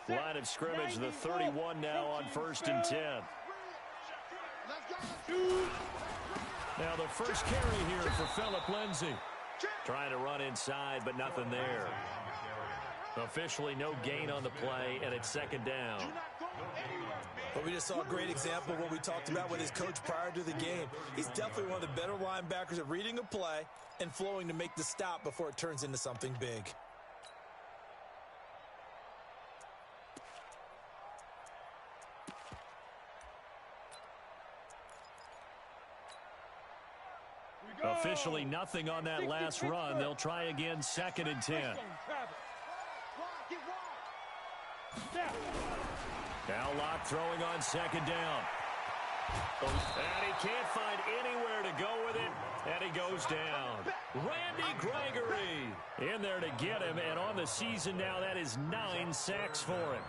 Line of scrimmage, the 31 now on 1st and 10. Now the first carry here for Phillip Lindsay. Trying to run inside, but nothing there. Officially no gain on the play, and it's 2nd down. But we just saw a great example of what we talked about with his coach prior to the game. He's definitely one of the better linebackers at reading a play and flowing to make the stop before it turns into something big. Officially nothing on that last run. They'll try again, 2nd and 10. Now Locke throwing on 2nd down. And he can't find anywhere to go with it, and he goes down. Randy Gregory in there to get him, and on the season now, that is 9 sacks for him.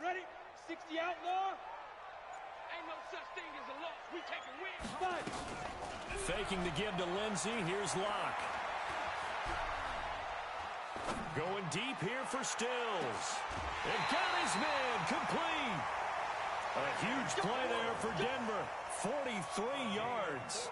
Ready? 60 outlaw. Ain't no such thing as a loss. We take a win. Faking the give to Lindsay. Here's Locke. Going deep here for Stills. And got his man complete. A huge play there for Denver. 43 yards.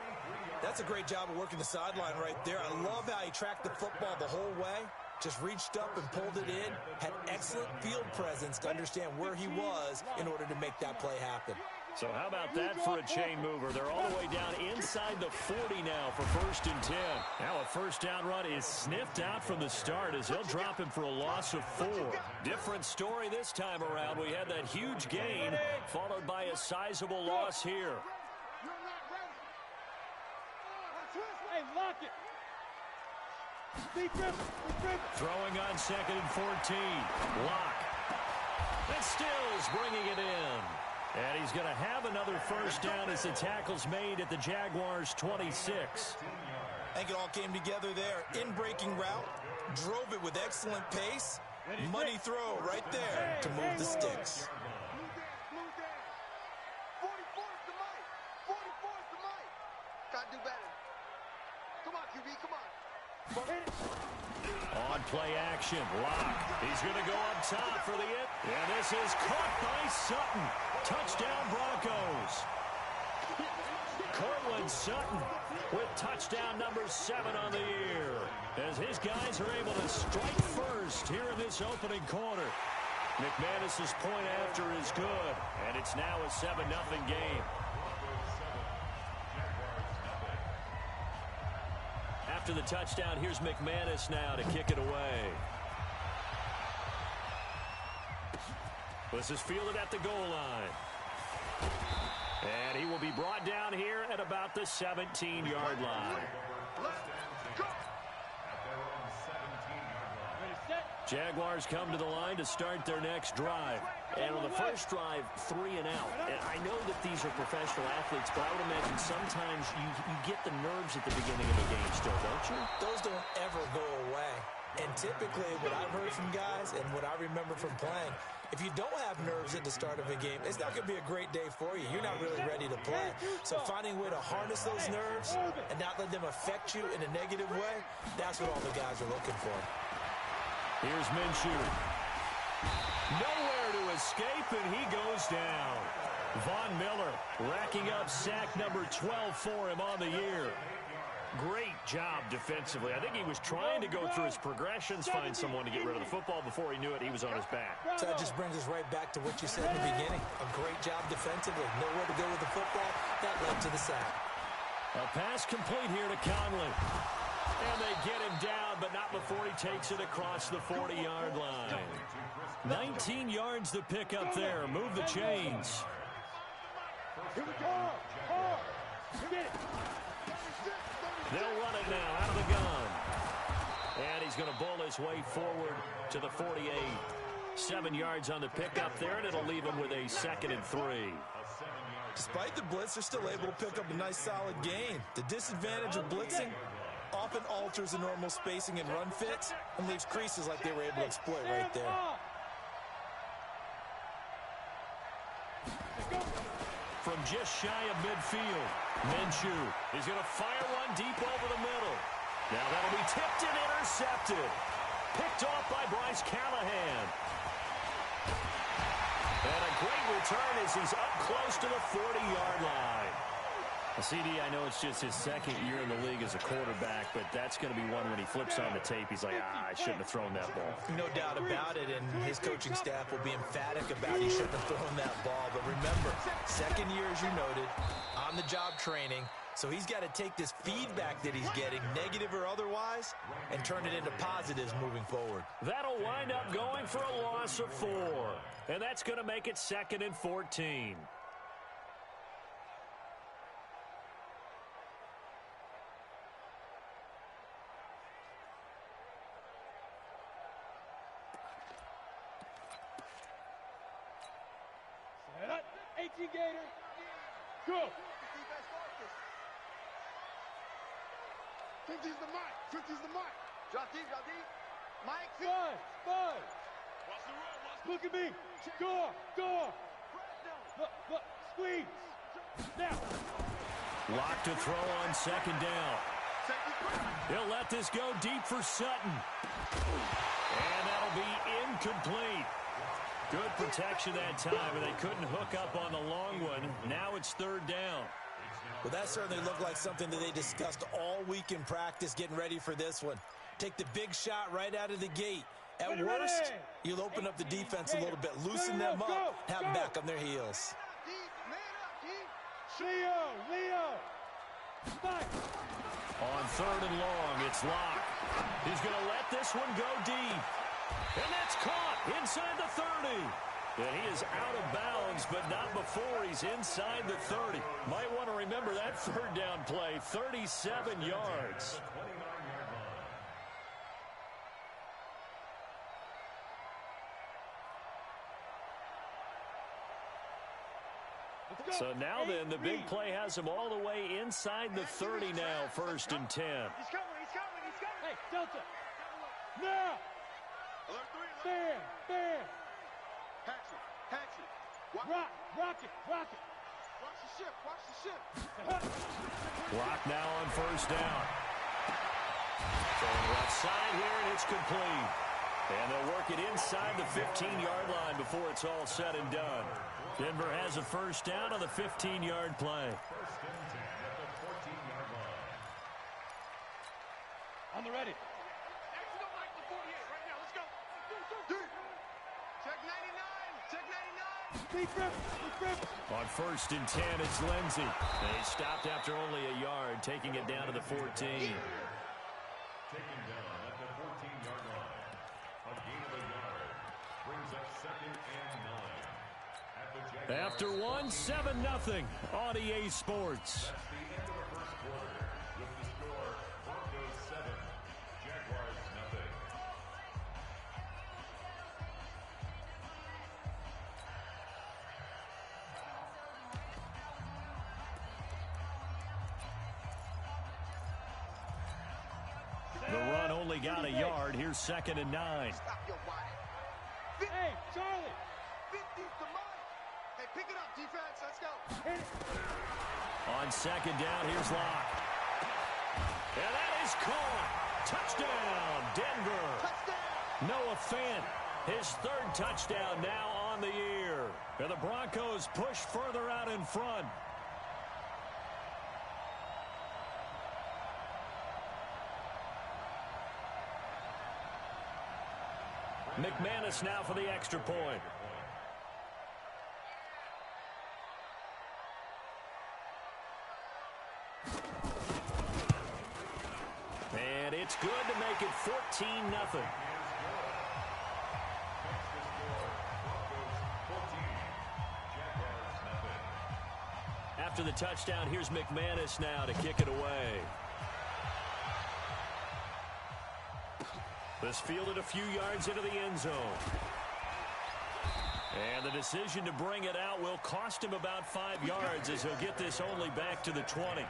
That's a great job of working the sideline right there. I love how he tracked the football the whole way. Just reached up and pulled it in. Had excellent field presence to understand where he was in order to make that play happen. So how about that for a chain mover? They're all the way down inside the 40 now for 1st and 10. Now a 1st down run is sniffed out from the start as he'll drop him for a loss of 4. Different story this time around. We had that huge gain followed by a sizable loss here. Hey, lock it. Throwing on 2nd and 14. Locke. And Stills bringing it in. And he's going to have another 1st down as the tackle's made at the Jaguars' 26. I think it all came together there. In-breaking route. Drove it with excellent pace. Money throw right there to move the sticks. On play action, Locke. He's going to go up top for the hit. And this is caught by Sutton. Touchdown Broncos. Cortland Sutton with touchdown number 7 on the year. As his guys are able to strike first here in this opening quarter. McManus's point after is good. And it's now a 7-0 game. After the touchdown, here's McManus now to kick it away. This is fielded at the goal line. And he will be brought down here at about the 17-yard line. Jaguars come to the line to start their next drive. And on the first drive, 3 and out. And I know that these are professional athletes, but I would imagine sometimes you get the nerves at the beginning of a game still, don't you? Those don't ever go away. And typically what I've heard from guys and what I remember from playing, if you don't have nerves at the start of a game, it's not going to be a great day for you. You're not really ready to play. So finding a way to harness those nerves and not let them affect you in a negative way, that's what all the guys are looking for. Here's Minshew. Nowhere to escape, and he goes down. Von Miller racking up sack number 12 for him on the year. Great job defensively. I think he was trying to go through his progressions, find someone to get rid of the football. Before he knew it, he was on his back. So that just brings us right back to what you said in the beginning. A great job defensively. Nowhere to go with the football. That led to the sack. A pass complete here to Conley. And they get him down, but not before he takes it across the 40-yard line. 19 yards to pick up there. Move the chains. Here we go. They'll run it now out of the gun. And he's going to bowl his way forward to the 48. 7 yards on the pickup there, and it'll leave him with a 2nd and 3. Despite the blitz, they're still able to pick up a nice solid gain. The disadvantage of blitzing often alters the normal spacing and run fits and leaves creases like they were able to exploit right there. From just shy of midfield, Minshew is going to fire one deep over the middle. Now that'll be tipped and intercepted. Picked off by Bryce Callahan. And a great return as he's up close to the 40-yard line. CD, I know it's just his 2nd year in the league as a quarterback, but that's going to be one when he flips on the tape, he's like, I shouldn't have thrown that ball. No doubt about it, and his coaching staff will be emphatic about he shouldn't have thrown that ball. But remember, 2nd year, as you noted, on-the-job training, so he's got to take this feedback that he's getting, negative or otherwise, and turn it into positives moving forward. That'll wind up going for a loss of 4, and that's going to make it 2nd and 14. Set up, 18 Gator. Go. 50's the mic. 50's the mic. Drop deep. Mike. Spud. Look at me. Go. Look. Squeeze. Now. Lock to throw on 2nd down. He'll let this go deep for Sutton. And that'll be incomplete. Good protection that time, and they couldn't hook up on the long one. Now it's 3rd down. Well, that certainly looked like something that they discussed all week in practice getting ready for this one. Take the big shot right out of the gate. At worst, you'll open up the defense a little bit, loosen them up, have them back on their heels. Leo. On 3rd and long, it's Locke. He's going to let this one go deep. And that's caught inside the 30. And he is out of bounds, but not before he's inside the 30. Might want to remember that 3rd down play, 37 yards. So now then, the big play has him all the way inside the 30 now, 1st and 10. He's coming. Hey, Delta. Now. Bam. Hatchet. Rock it. Watch the ship. Clock now on 1st down. Throwing left side here, and it's complete. And they'll work it inside the 15-yard line before it's all said and done. Denver has a 1st down on the 15-yard play. On the ready. Deep grip. On 1st and 10, it's Lindsey. And he stopped after only a yard, taking it down to the 14. Taken down at the 14-yard line. A gain of a yard brings up 2nd and 9. After 7-0 on EA Sports. That's the end of the 1st quarter. With the score, Broncos 7, Jaguars 0. The run only got a yard. Here's 2nd and 9. Hey, Charlie. 50's the mic. Hey, pick it up, defense. Let's go. On 2nd down, here's Locke. And that is caught. Touchdown, Denver. Touchdown. Noah Fant, his 3rd touchdown now on the year. And the Broncos push further out in front. McManus now for the extra point. And it's good to make it 14-0. After the touchdown, here's McManus now to kick it away. This fielded a few yards into the end zone. And the decision to bring it out will cost him about 5 yards as he'll get this only back to the 20.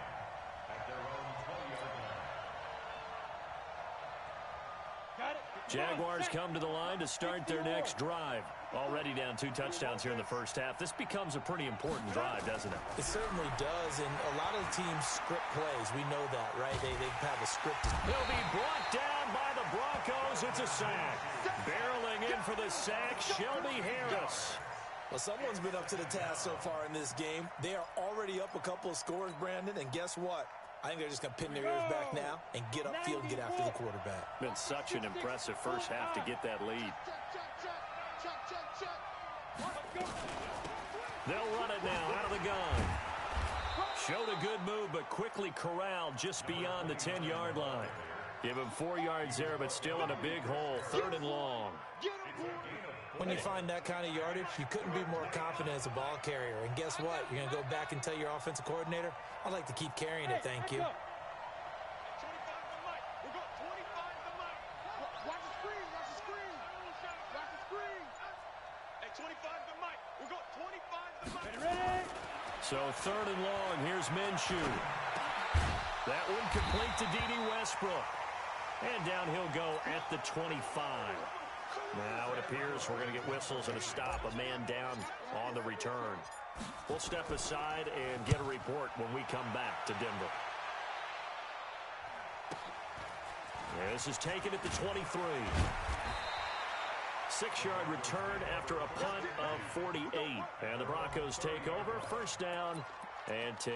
Jaguars come to the line to start their next drive. Already down 2 touchdowns here in the first half. This becomes a pretty important drive, doesn't it? It certainly does, and a lot of teams script plays. We know that, right? They have a script. He'll be brought down by the Broncos. It's a sack. Barreling in for the sack, Shelby Harris. Well, someone's been up to the task so far in this game. They are already up a couple of scores, Brandon, and guess what? I think they're just going to pin their ears back now and get upfield and get after the quarterback. Been such an impressive first half to get that lead. They'll run it now out of the gun. Showed a good move, but quickly corralled just beyond the 10-yard line. Give him 4 yards there, but still in a big hole. 3rd and long. When you find that kind of yardage, you couldn't be more confident as a ball carrier. And guess what? You're going to go back and tell your offensive coordinator, I'd like to keep carrying it, thank you. So 3rd and long, here's Minshew. That one complete to D.D. Westbrook. And down he'll go at the 25. Now it appears we're going to get whistles and a stop, a man down on the return. We'll step aside and get a report when we come back to Denver. This is taken at the 23. 6-yard return after a punt of 48. And the Broncos take over. 1st down and 10.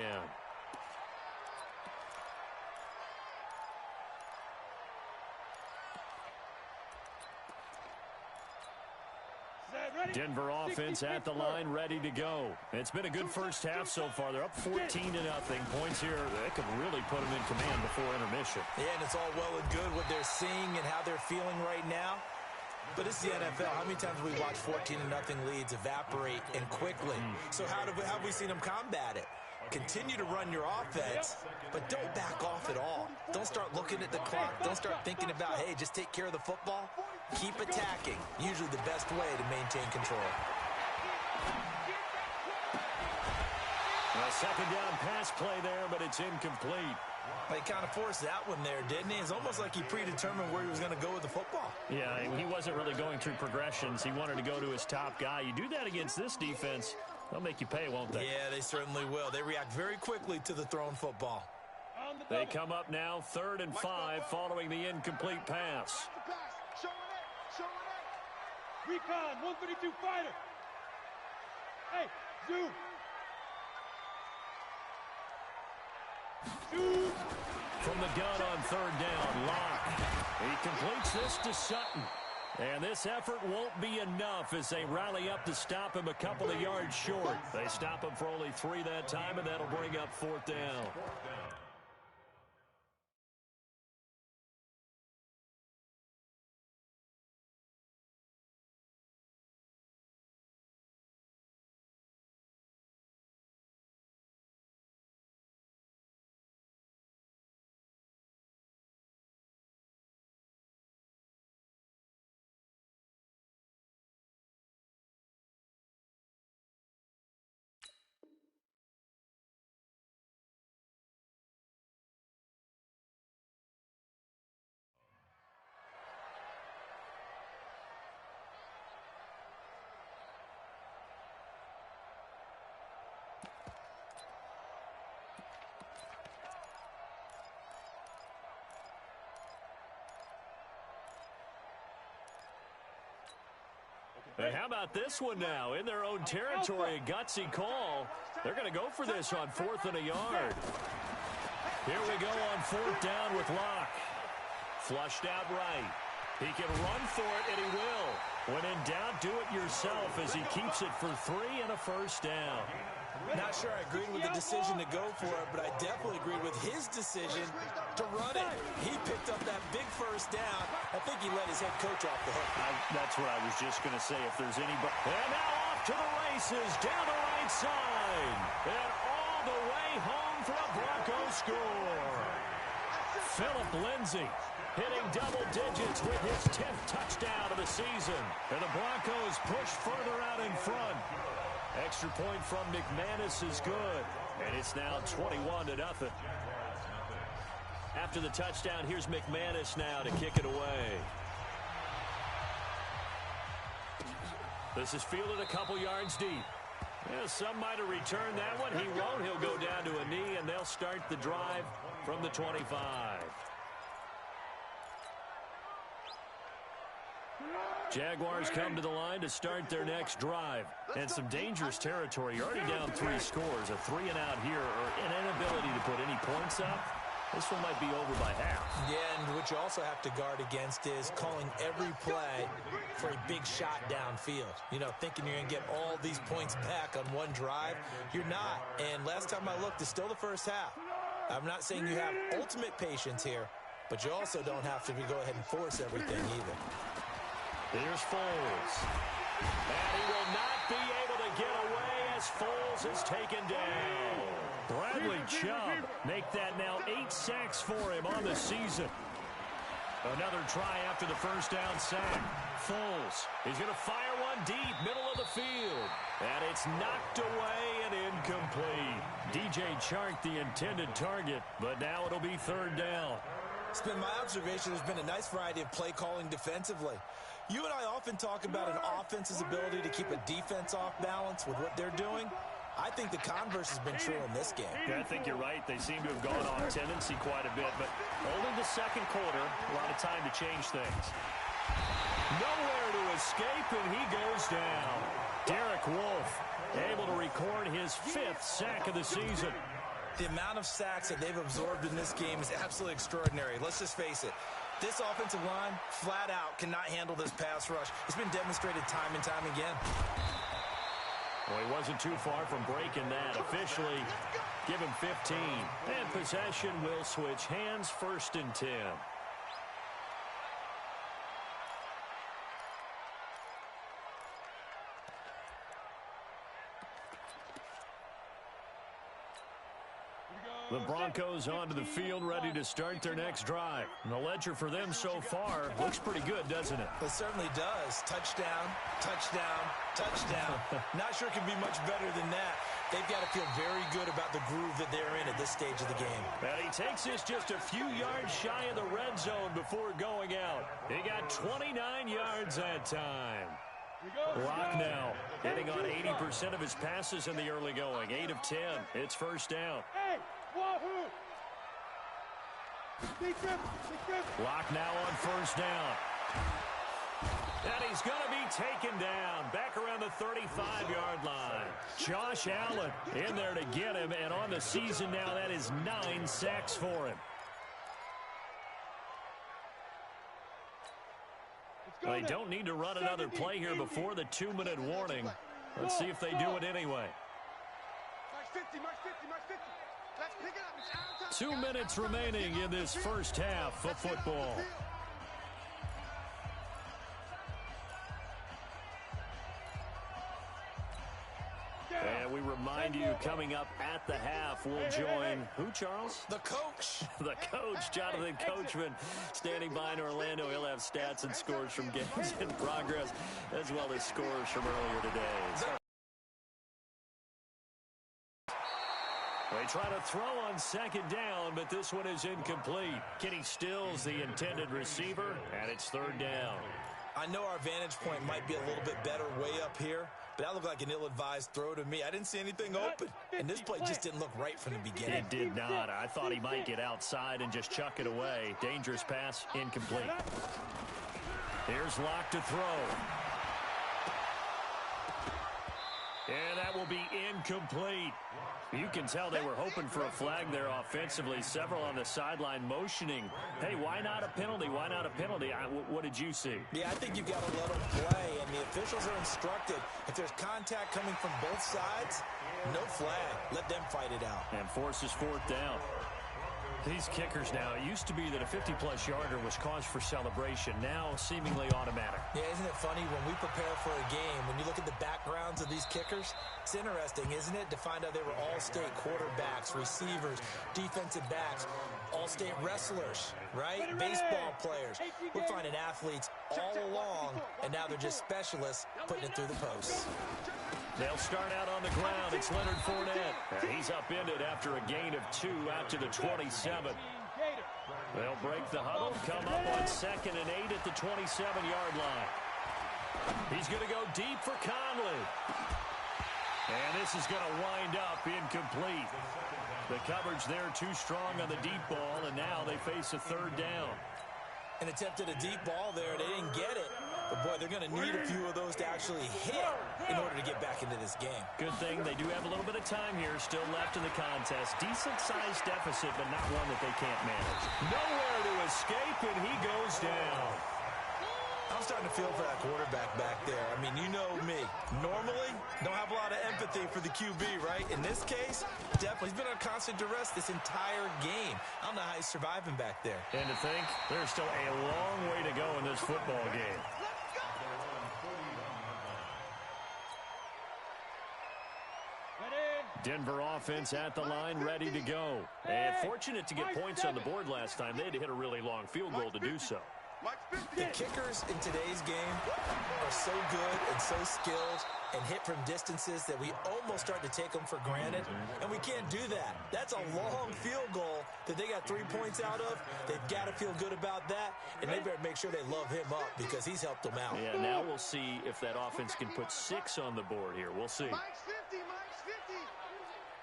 Denver offense at the line, ready to go. It's been a good first half so far. They're up 14-0. Points here that could really put them in command before intermission. Yeah, and it's all well and good what they're seeing and how they're feeling right now. But it's the NFL. How many times we watch 14-0 leads evaporate and quickly? So how have we seen them combat it? Continue to run your offense, but don't back off at all. Don't start looking at the clock. Don't start thinking about, hey, just take care of the football. Keep attacking. Usually the best way to maintain control. A 2nd down pass play there, but it's incomplete. He kind of forced that one there, didn't he? It's almost like he predetermined where he was going to go with the football. Yeah, he wasn't really going through progressions. He wanted to go to his top guy. You do that against this defense, they'll make you pay, won't they? Yeah, they certainly will. They react very quickly to the thrown football. They come up now 3rd and 5 following the incomplete pass. Recon, 132 fighter. Hey, zoom. Shoot. From the gun on 3rd down, Locke. He completes this to Sutton. And this effort won't be enough as they rally up to stop him a couple of yards short. They stop him for only 3 that time, and that'll bring up 4th down. Hey, how about this one now? In their own territory, a gutsy call. They're going to go for this on 4th and a yard. Here we go on 4th down with Locke. Flushed out right. He can run for it, and he will. When in doubt, do it yourself as he keeps it for 3 and a 1st down. Not sure I agreed with the decision to go for it, but I definitely agreed with his decision to run it. He picked up that big 1st down. I think he let his head coach off the hook. That's what I was just going to say. If there's anybody. And now off to the races, down the right side. And all the way home for a Broncos score. Philip Lindsay hitting double digits with his 10th touchdown of the season. And the Broncos push further out in front. Extra point from McManus is good. And it's now 21-0. After the touchdown, here's McManus now to kick it away. This is fielded a couple yards deep. Yeah, some might have returned that one. He won't. He'll go down to a knee, and they'll start the drive from the 25. Jaguars come to the line to start their next drive. And some dangerous territory. You're already down 3 scores. A 3-and-out here, or an inability to put any points up. This one might be over by half. Yeah, and what you also have to guard against is calling every play for a big shot downfield. You know, thinking you're going to get all these points back on one drive. You're not. And last time I looked, it's still the first half. I'm not saying you have ultimate patience here, but you also don't have to go ahead and force everything either. Here's Foles. And he will not be able to get away as Foles is taken down. Bradley Chubb make that now 8 sacks for him on the season. Another try after the first down sack. Foles, he's going to fire one deep, middle of the field. And it's knocked away and incomplete. DJ Chark the intended target, but now it'll be 3rd down. It's been my observation there's been a nice variety of play calling defensively. You and I often talk about an offense's ability to keep a defense off balance with what they're doing. I think the converse has been true in this game. Yeah, I think you're right. They seem to have gone off tendency quite a bit, but only the second quarter, a lot of time to change things. Nowhere to escape, and he goes down. Derek Wolfe able to record his 5th sack of the season. The amount of sacks that they've absorbed in this game is absolutely extraordinary. Let's just face it. This offensive line, flat out, cannot handle this pass rush. It's been demonstrated time and time again. Well, he wasn't too far from breaking that. Officially, give him 15. And possession will switch hands, 1st and 10. The Broncos onto the field, ready to start their next drive. And the ledger for them so far looks pretty good, doesn't it? It certainly does. Touchdown, touchdown, touchdown. Not sure it can be much better than that. They've got to feel very good about the groove that they're in at this stage of the game. And he takes this just a few yards shy of the red zone before going out. He got 29 yards that time. Locke now hitting on 80% of his passes in the early going. 8 of 10. It's 1st down. Locke now on 1st down. And he's going to be taken down back around the 35-yard line. Josh Allen in there to get him, and on the season now, that is 9 sacks for him. Well, they don't need to run another play here before the 2-minute warning. Let's see if they do it anyway. 2 minutes remaining in this first half of football. And we remind you, coming up at the half, we'll join who, Charles? The coach. The coach, Jonathan Coachman, standing by in Orlando. He'll have stats and scores from games in progress, as well as scores from earlier today. They try to throw on 2nd down, but this one is incomplete. Kenny Stills, the intended receiver, and it's 3rd down. I know our vantage point might be a little bit better way up here, but that looked like an ill-advised throw to me. I didn't see anything open, and this play just didn't look right from the beginning. It did not. I thought he might get outside and just chuck it away. Dangerous pass, incomplete. Here's Locke to throw. And that will be incomplete. You can tell they were hoping for a flag there offensively. Several on the sideline motioning. Hey, why not a penalty? Why not a penalty? What did you see? Yeah, I think you've got to let them play, and the officials are instructed. If there's contact coming from both sides, no flag. Let them fight it out. And forces 4th down. These kickers now, it used to be that a 50-plus yarder was cause for celebration. Now, seemingly automatic. Yeah, isn't it funny when we prepare for a game, when you look at the backgrounds of these kickers, it's interesting, isn't it, to find out they were all-state quarterbacks, receivers, defensive backs, all-state wrestlers, right? Baseball players. We're finding athletes all along, and now they're just specialists putting it through the posts. They'll start out on the ground. It's Leonard Fournette. He's upended after a gain of 2 out to the 27. They'll break the huddle, come up on 2nd and 8 at the 27-yard line. He's going to go deep for Conley. And this is going to wind up incomplete. The coverage there too strong on the deep ball, and now they face a 3rd down. And attempted a deep ball there. They didn't get it. But, boy, they're going to need a few of those to actually hit in order to get back into this game. Good thing they do have a little bit of time here still left in the contest. Decent-sized deficit, but not one that they can't manage. Nowhere to escape, and he goes down. I'm starting to feel for that quarterback back there. I mean, you know me. Normally, don't have a lot of empathy for the QB, right? In this case, definitely. He's been on constant duress this entire game. I don't know how he's surviving back there. And to think, there's still a long way to go in this football game. Denver offense at the line, ready to go. And fortunate to get points on the board last time. They had to hit a really long field goal to do so. The kickers in today's game are so good and so skilled and hit from distances that we almost start to take them for granted, and we can't do that. That's a long field goal that they got 3 points out of. They've got to feel good about that, and they better make sure they love him up because he's helped them out. Yeah, now we'll see if that offense can put 6 on the board here. We'll see. Mike's 50, Mike's 50.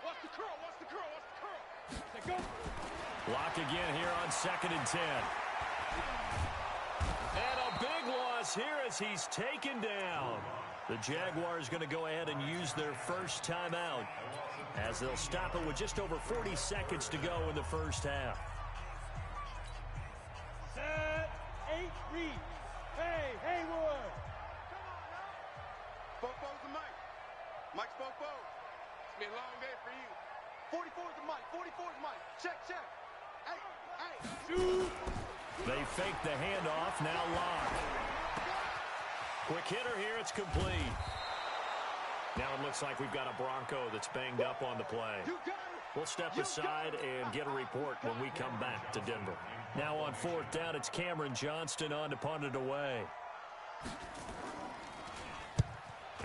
Watch the curl, watch the curl, watch the curl. Say go. Block again here on 2nd and 10. And a big loss here as he's taken down. The Jaguars going to go ahead and use their first timeout as they'll stop it with just over 40 seconds to go in the first half. Set, 8, read. Hey, Haywood. Bofo's the Mike. Mike's Bofo. It's been a long day for you. 44's the Mike. 44's Mike. Check, check. Hey, hey. Shoot. They fake the handoff, now lock. Quick hitter here, it's complete. Now it looks like we've got a Bronco that's banged up on the play. We'll step aside and get a report when we come back to Denver. Now on 4th down, it's Cameron Johnston on to punt it away.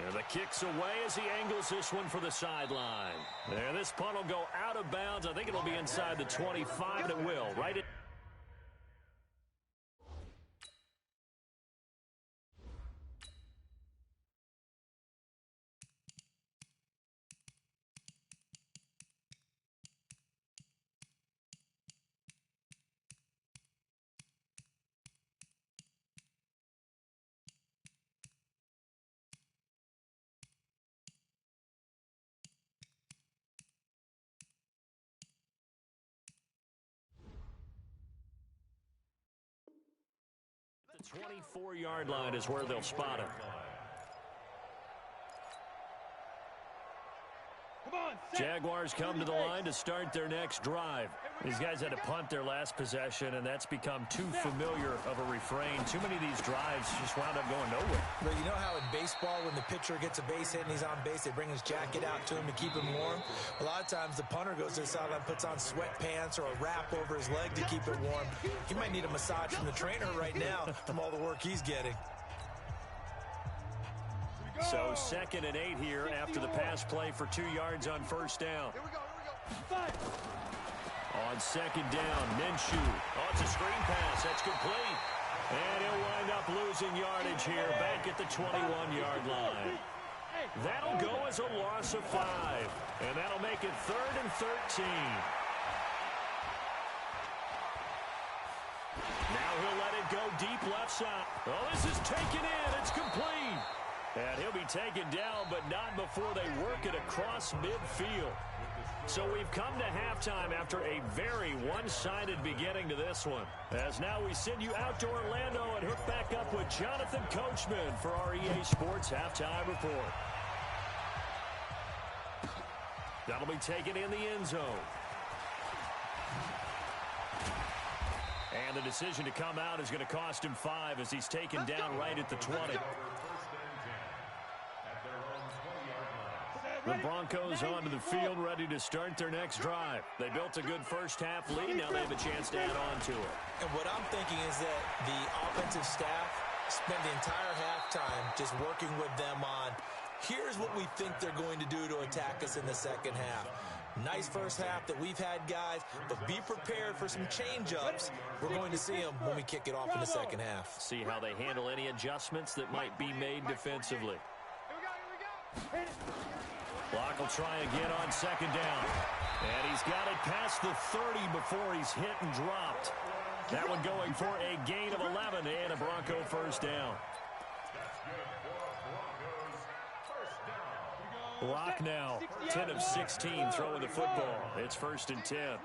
And the kick's away as he angles this one for the sideline. And this punt will go out of bounds. I think it'll be inside the 25, and it will. Right at the 24-yard line is where they'll spot him. Jaguars come to the line to start their next drive. These guys had to punt their last possession, and that's become too familiar of a refrain. Too many of these drives just wound up going nowhere. But you know how in baseball, when the pitcher gets a base hit and he's on base, they bring his jacket out to him to keep him warm? A lot of times the punter goes to the sideline, puts on sweatpants or a wrap over his leg to keep it warm. He might need a massage from the trainer right now from all the work he's getting. So 2nd and 8 here after the pass play for 2 yards on 1st down. Here we go, here we go. On 2nd down, Minshew. Oh, it's a screen pass. That's complete. And he'll wind up losing yardage here back at the 21-yard line. That'll go as a loss of 5. And that'll make it 3rd and 13. Now he'll let it go deep left side. Oh, this is taken in. It's complete. And he'll be taken down, but not before they work it across midfield. So we've come to halftime after a very one-sided beginning to this one. As now we send you out to Orlando and hook back up with Jonathan Coachman for our EA Sports Halftime Report. That'll be taken in the end zone. And the decision to come out is going to cost him 5 as he's taken down right at the 20. The Broncos onto the field, ready to start their next drive. They built a good first-half lead. Now they have a chance to add on to it. And what I'm thinking is that the offensive staff spent the entire halftime just working with them on, here's what we think they're going to do to attack us in the second half. Nice first half that we've had, guys, but be prepared for some change-ups. We're going to see them when we kick it off in the second half. See how they handle any adjustments that might be made defensively. Block will try again on second down. And he's got it past the 30 before he's hit and dropped. That one going for a gain of 11 and a Bronco first down. Lock now, 10 of 16 throwing the football. It's 1st and 10.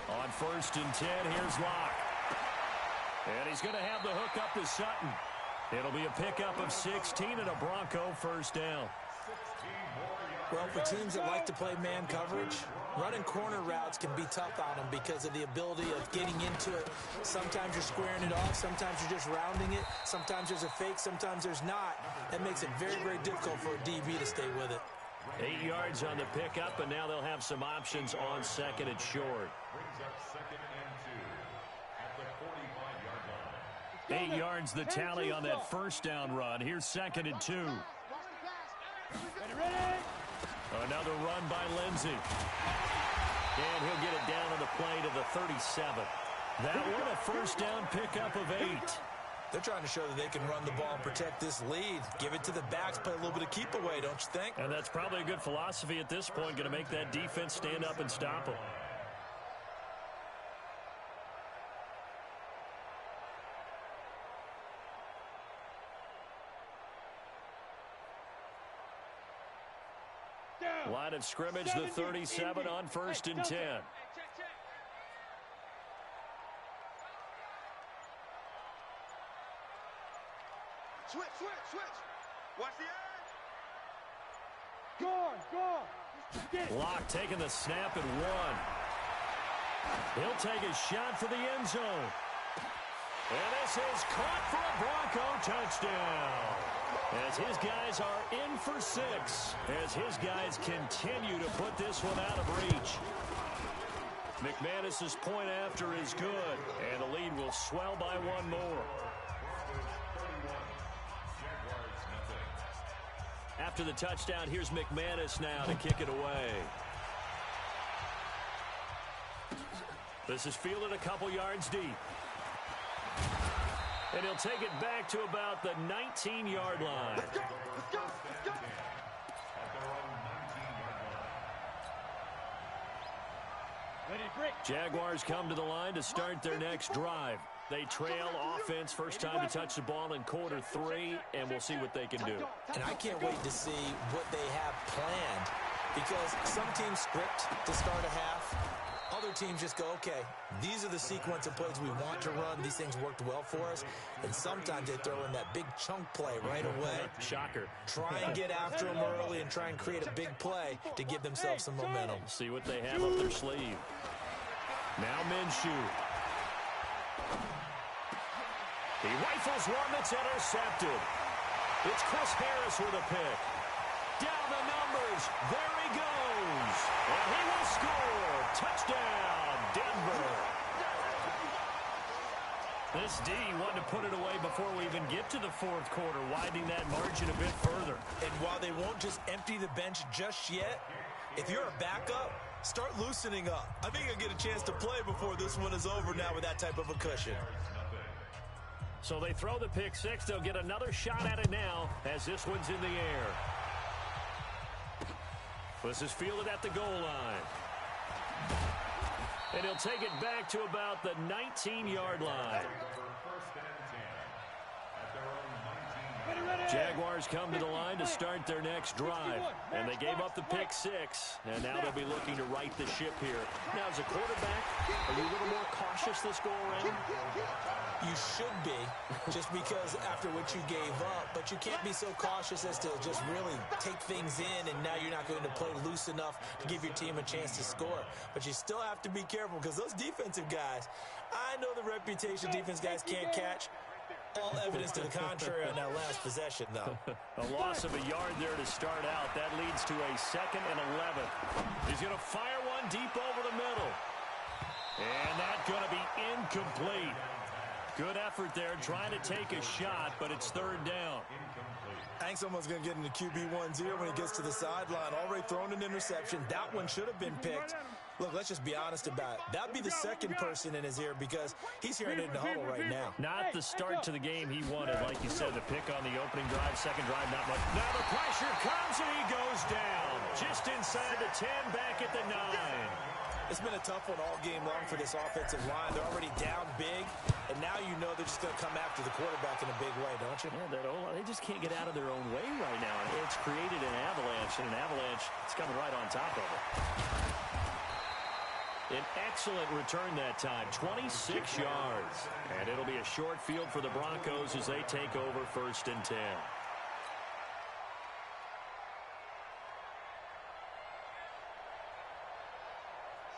On 1st and 10, here's Lock. And he's going to have the hook up to Sutton. It'll be a pickup of 16 and a Bronco first down. Well, for teams that like to play man coverage, running corner routes can be tough on them because of the ability of getting into it. Sometimes you're squaring it off. Sometimes you're just rounding it. Sometimes there's a fake. Sometimes there's not. That makes it very, very difficult for a DB to stay with it. 8 yards on the pickup, and now they'll have some options on second and short. 8 yards the tally on that first down run. Here's 2nd and 2. Another run by Lindsey. And he'll get it down on the play to the 37. That one a first down pickup of 8. They're trying to show that they can run the ball and protect this lead. Give it to the backs, play a little bit of keep away, don't you think? And that's probably a good philosophy at this point, going to make that defense stand up and stop them. Line of scrimmage, the 37 on 1st and 10. Switch. Watch the edge. Guard. Lock taking the snap and 1. He'll take a shot for the end zone. And this is caught for a Bronco touchdown. As his guys are in for 6. As his guys continue to put this one out of reach. McManus's point after is good. And the lead will swell by 1 more. After the touchdown, here's McManus now to kick it away. This is fielded a couple yards deep. And he'll take it back to about the 19-yard line. Let's go. Ready, break. Jaguars come to the line to start their next drive. They trail offense, first time to touch the ball in quarter 3, and we'll see what they can do. And I can't wait to see what they have planned, because some teams script to start a half. Other teams just go, okay, these are the sequence of plays we want to run. These things worked well for us. And sometimes they throw in that big chunk play right away. Shocker. Try and get after them early and try and create a big play to give themselves some momentum. See what they have up their sleeve. Now Minshew. He rifles one that's intercepted. It's Chris Harris with a pick. Down the numbers. There he goes. And he will score. Touchdown, Denver. This D wanted to put it away before we even get to the 4th quarter, widening that margin a bit further. And while they won't just empty the bench just yet, if you're a backup, start loosening up. I think you'll get a chance to play before this one is over now with that type of a cushion. So they throw the pick 6. They'll get another shot at it now as this one's in the air. This is fielded at the goal line. And he'll take it back to about the 19-yard line. Ready. Jaguars come to the line to start their next drive. And they gave up the pick 6. And now they'll be looking to right the ship here. Now, as a quarterback, are you a little more cautious this go-around? You should be, just because after what you gave up. But you can't be so cautious as to just really take things in, and now you're not going to play loose enough to give your team a chance to score. But you still have to be careful, because those defensive guys, I know the reputation defense guys can't catch. All evidence to the contrary on that last possession, though. A loss of a yard there to start out. That leads to a 2nd and 11. He's going to fire one deep over the middle. And that's going to be incomplete. Good effort there, trying to take a shot, but it's 3rd down. I think someone's going to get into QB1-0 when he gets to the sideline. Already thrown an interception. That one should have been picked. Look, let's just be honest about it. That would be the second person in his ear, because he's hearing it in the huddle right now. Not the start to the game he wanted. Like you said, the pick on the opening drive, second drive, not much. Now the pressure comes, and he goes down. Just inside the 10, back at the 9. It's been a tough one all game long for this offensive line. They're already down big, and now you know they're just going to come after the quarterback in a big way, don't you? Yeah, they just can't get out of their own way right now. It's created an avalanche, and an avalanche is coming right on top of it. An excellent return that time, 26 yards. And it'll be a short field for the Broncos as they take over 1st and 10.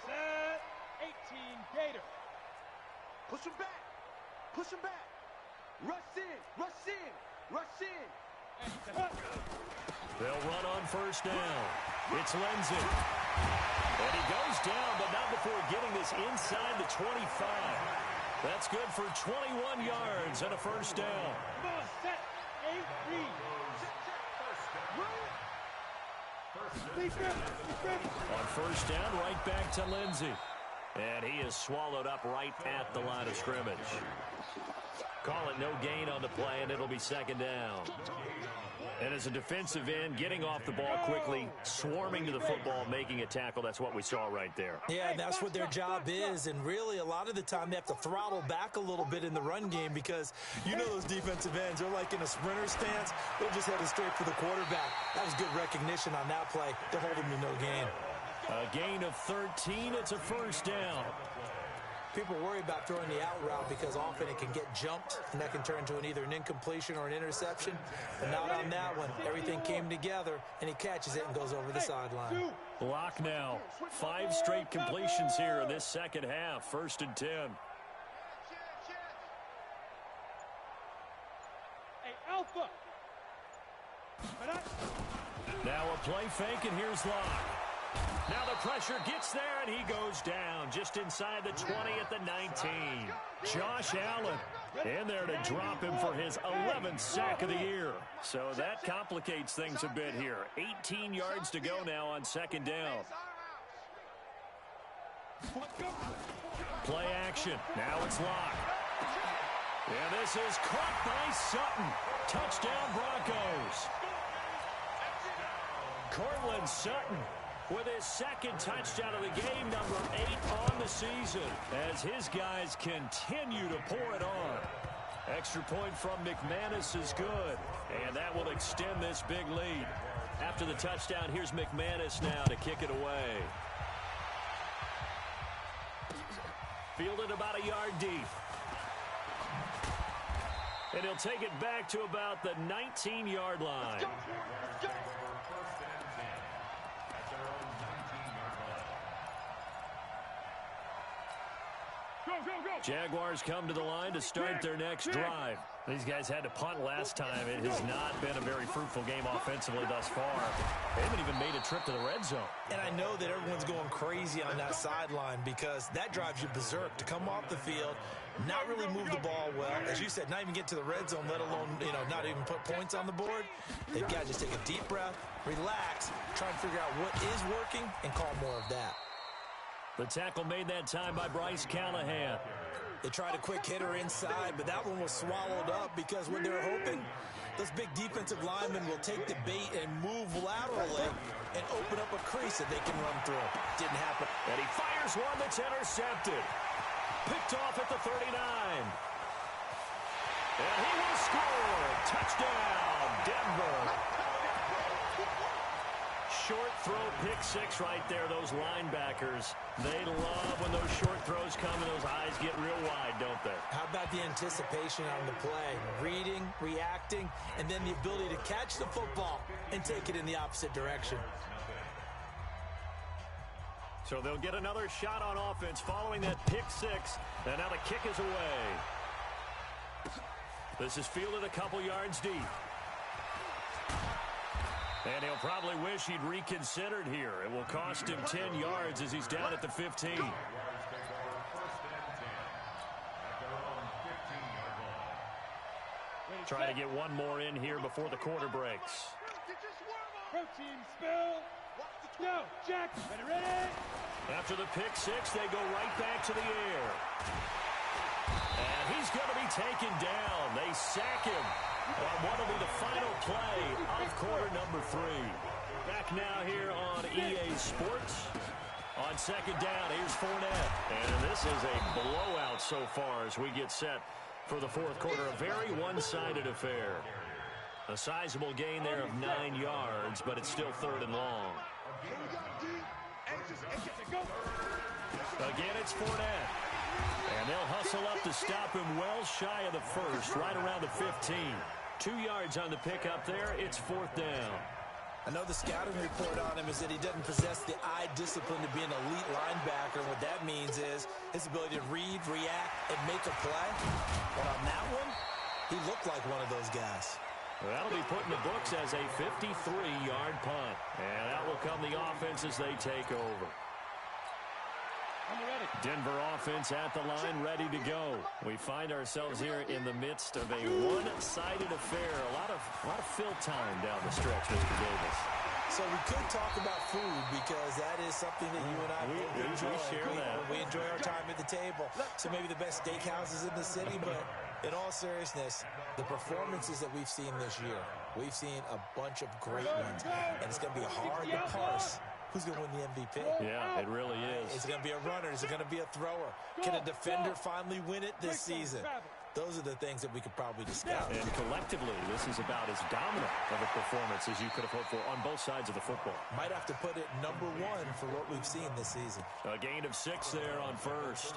Set 18 Gator. Push him back. Push him back. Rush in. Rush in. Rush in. They'll run on 1st down. It's Lindsey. And he goes down, but not before getting this inside the 25. That's good for 21 yards and a 1st down. Set 18. On 1st down, right back to Lindsey. And he is swallowed up right at the line of scrimmage. Call it no gain on the play, and it'll be 2nd down. And as a defensive end, getting off the ball quickly, swarming to the football, making a tackle, that's what we saw right there. Yeah, and that's what their job is. And really, a lot of the time, they have to throttle back a little bit in the run game, because you know those defensive ends, they're like in a sprinter stance. They're just headed straight for the quarterback. That was good recognition on that play. They're holding to no gain. A gain of 13. It's a 1st down. People worry about throwing the out route because often it can get jumped, and that can turn into either an incompletion or an interception. But not on that one. Everything came together, and he catches it and goes over the sideline. Block now. 5 straight completions here in this second half. 1st and 10. Hey, Alpha. Now a play fake, and here's Locke. Now the pressure gets there, and he goes down just inside the 20 at the 19. Josh Allen in there to drop him for his 11th sack of the year. So that complicates things a bit here. 18 yards to go now on 2nd down. Play action. Now it's Locke. And this is caught by Sutton. Touchdown Broncos. Cortland Sutton with his 2nd touchdown of the game, number 8 on the season, as his guys continue to pour it on. Extra point from McManus is good, and that will extend this big lead. After the touchdown, here's McManus now to kick it away. Fielded about a yard deep. And he'll take it back to about the 19-yard line. Jaguars come to the line to start their next drive. These guys had to punt last time. It has not been a very fruitful game offensively thus far. They haven't even made a trip to the red zone. And I know that everyone's going crazy on that sideline because that drives you berserk to come off the field, not really move the ball well. As you said, not even get to the red zone, let alone, not even put points on the board. They've got to just take a deep breath, relax, try and figure out what is working, and call more of that. The tackle made that time by Bryce Callahan. They tried a quick hitter inside, but that one was swallowed up because when they're hoping, those big defensive linemen will take the bait and move laterally and open up a crease that they can run through. Didn't happen. And he fires one that's intercepted. Picked off at the 39. And he will score. Touchdown, Denver. Short throw, pick six right there. Those linebackers, they love when those short throws come and those eyes get real wide, don't they? How about the anticipation on the play? Reading, reacting, and then the ability to catch the football and take it in the opposite direction. So they'll get another shot on offense following that pick six. And now the kick is away. This is fielded a couple yards deep. And he'll probably wish he'd reconsidered here. It will cost him 10 yards as he's down at the 15. Trying to get one more in here before the quarter breaks. Protein spill. Go, Jack. Ready? After the pick six, they go right back to the air. And he's going to be taken down. They sack him on what will be the final play of quarter number 3. Back now here on EA Sports. On second down, here's Fournette. And this is a blowout so far as we get set for the fourth quarter. A very one-sided affair. A sizable gain there of 9 yards, but it's still third and long. Again, it's Fournette. And they'll hustle up to stop him well shy of the first, right around the 15. 2 yards on the pickup there. It's fourth down. I know the scouting report on him is that he doesn't possess the eye discipline to be an elite linebacker. What that means is his ability to read, react, and make a play. But on that one, he looked like one of those guys. Well, that'll be put in the books as a 53-yard punt. And that will come the offense as they take over. Denver offense at the line, ready to go. We find ourselves here in the midst of a one-sided affair. A lot of fill time down the stretch, Mr. Davis. So we could talk about food because that is something that you and I enjoy. We enjoy our time at the table. So maybe the best steakhouses in the city, but in all seriousness, the performances that we've seen this year, we've seen a bunch of great ones, and it's going to be hard to parse who's going to win the MVP. Yeah, it really is. Is it going to be a runner? Is it going to be a thrower? Can a defender finally win it this season? Those are the things that we could probably discuss. And collectively, this is about as dominant of a performance as you could have hoped for on both sides of the football. Might have to put it number 1 for what we've seen this season. A gain of 6 there on first.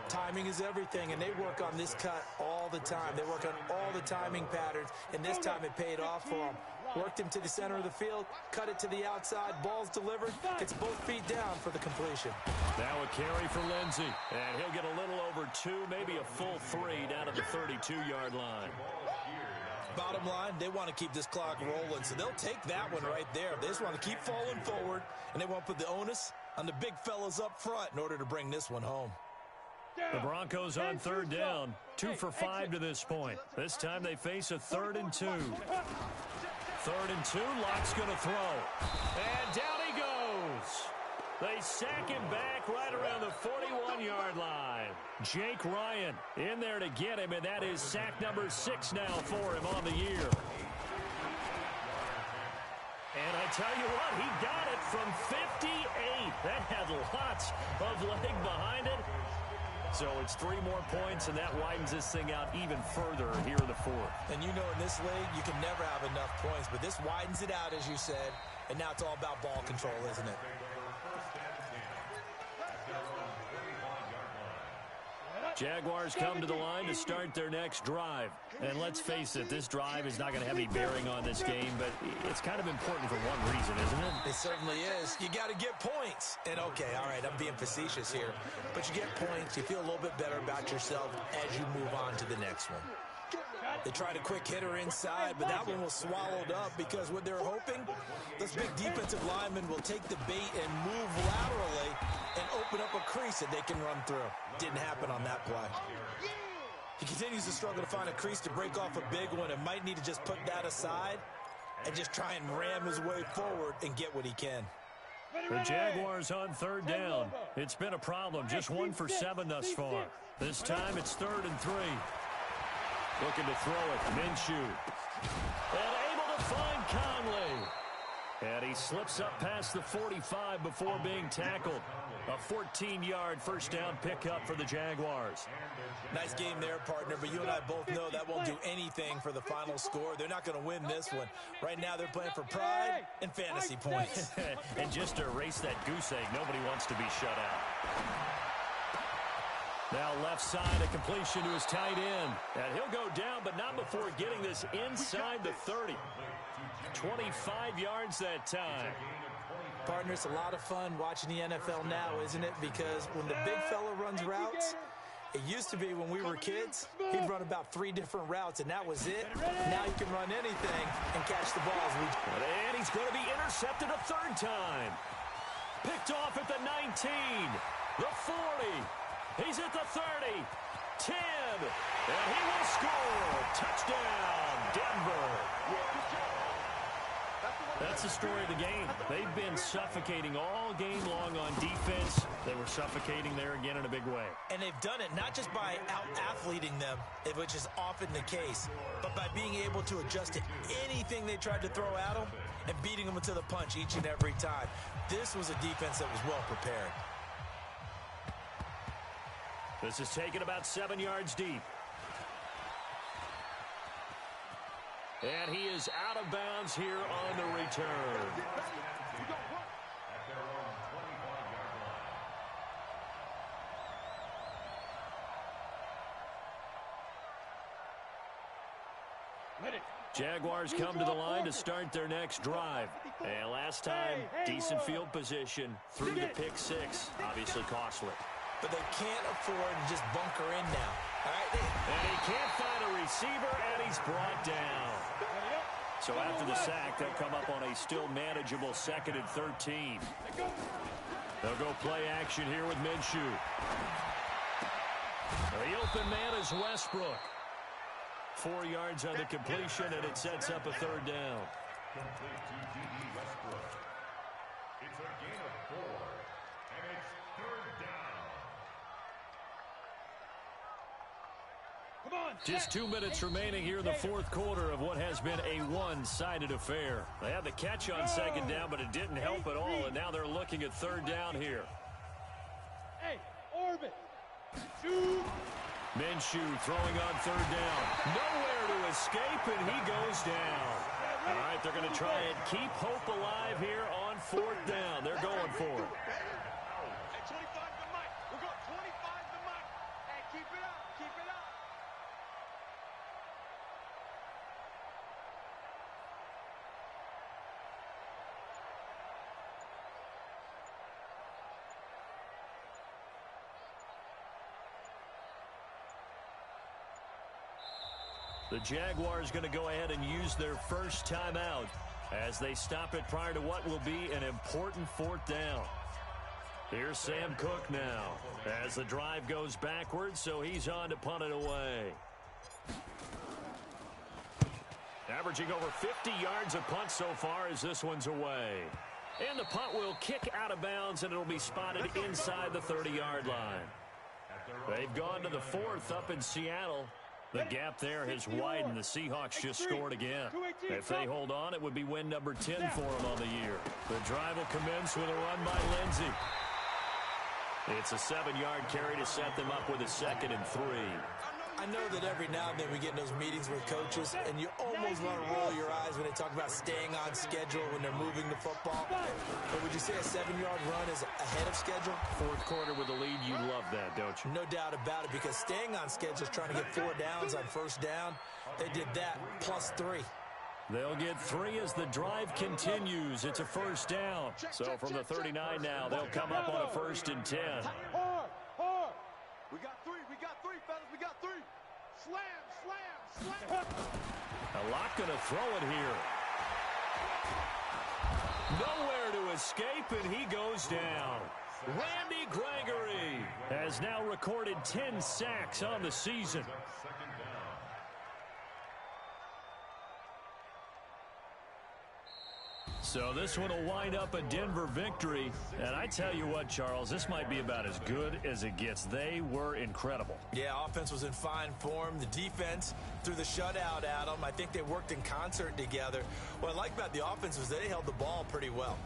Timing is everything, and they work on this cut all the time. They work on all the timing patterns, and this time it paid off for them. Worked him to the center of the field, cut it to the outside, ball's delivered, gets both feet down for the completion. Now a carry for Lindsey, and he'll get a little over 2, maybe a full 3 down at the 32-yard line. Bottom line, they want to keep this clock rolling, so they'll take that one right there. They just want to keep falling forward, and they want to put the onus on the big fellas up front in order to bring this one home. The Broncos on third down, 2 for 5 to this point. This time they face a 3rd and 2. 3rd and 2, Lock's going to throw. And down he goes. They sack him back right around the 41-yard line. Jake Ryan in there to get him, and that is sack number 6 now for him on the year. And I tell you what, he got it from 58. That had lots of leg behind it. So it's 3 more points, and that widens this thing out even further here in the 4th. And you know in this league, you can never have enough points, but this widens it out, as you said, and now it's all about ball control, isn't it? Jaguars come to the line to start their next drive. And let's face it, this drive is not going to have any bearing on this game, but it's kind of important for one reason, isn't it? It certainly is. You got to get points. And okay, all right, I'm being facetious here, but you get points, you feel a little bit better about yourself as you move on to the next one. They tried a quick hitter inside, but that one was swallowed up because what they're hoping, those big defensive linemen will take the bait and move laterally and open up a crease that they can run through. Didn't happen on that play. He continues to struggle to find a crease to break off a big one and might need to just put that aside and just try and ram his way forward and get what he can. The Jaguars on third down. It's been a problem. Just 1 for 7 thus far. This time it's 3rd and 3. Looking to throw it. Minshew. And able to find Conley. And he slips up past the 45 before being tackled. A 14-yard first down pickup for the Jaguars. Nice game there, partner, but you and I both know that won't do anything for the final score. They're not going to win this one. Right now they're playing for pride and fantasy points. And just to erase that goose egg, nobody wants to be shut out. Now left side, a completion to his tight end. And he'll go down, but not before getting this inside the 30. 25 yards that time. Partner, it's a lot of fun watching the NFL now, isn't it? Because when the big fella runs routes, it used to be when we were kids, he'd run about 3 different routes, and that was it. Now he can run anything and catch the balls. And he's going to be intercepted a third time. Picked off at the 19, the 40. He's at the 30, 10, and he will score. Touchdown, Denver. That's the story of the game. They've been suffocating all game long on defense. They were suffocating there again in a big way. And they've done it not just by out-athleting them, which is often the case, but by being able to adjust to anything they tried to throw at them and beating them to the punch each and every time. This was a defense that was well prepared. This is taken about 7 yards deep. And he is out of bounds here on the return. Jaguars come to the line to start their next drive. And last time, decent field position through the pick six. Obviously costly. But they can't afford to just bunker in now. All right? And he can't find a receiver, and he's brought down. So after the sack, they'll come up on a still manageable 2nd and 13. They'll go play action here with Minshew. The open man is Westbrook. 4 yards on the completion, and it sets up a third down. Complete to D.D. Westbrook. It's a gain of 4, and it's third down. Just 2 minutes remaining here in the fourth quarter of what has been a one-sided affair. They had the catch on 2nd down, but it didn't help at all, and now they're looking at 3rd down here. Hey, orbit. Shoot. Minshew throwing on 3rd down. Nowhere to escape, and he goes down. All right, they're going to try and keep hope alive here on 4th down. They're going for it. Hey, 25 to Mike. We're going 25 to Mike. Hey, keep it up. Keep it up. The Jaguars going to go ahead and use their first timeout as they stop it prior to what will be an important 4th down. Here's Sam Cook now as the drive goes backwards, so he's on to punt it away. Averaging over 50 yards a punt so far as this one's away. And the punt will kick out of bounds, and it'll be spotted inside the 30-yard line. They've gone to the 4th up in Seattle. The gap there has widened. The Seahawks just scored again. If they hold on, it would be win number 10 for them on the year. The drive will commence with a run by Lindsey. It's a 7-yard carry to set them up with a 2nd and 3. I know that every now and then we get in those meetings with coaches, and you almost want to roll your eyes when they talk about staying on schedule when they're moving the football. But would you say a 7-yard run is ahead of schedule? Fourth quarter with the lead, you love that, don't you? No doubt about it, because staying on schedule is trying to get 4 downs on 1st down. They did that plus 3. They'll get 3 as the drive continues. It's a 1st down. So from the 39 now, they'll come up on a 1st and 10. We got 3, fellas, we got 3. Slam, slam, slam. A lot going to throw it here. Nowhere to escape, and he goes down. Randy Gregory has now recorded 10 sacks on the season. So this one will wind up a Denver victory. And I tell you what, Charles, this might be about as good as it gets. They were incredible. Yeah, offense was in fine form. The defense threw the shutout at them. I think they worked in concert together. What I like about the offense was they held the ball pretty well.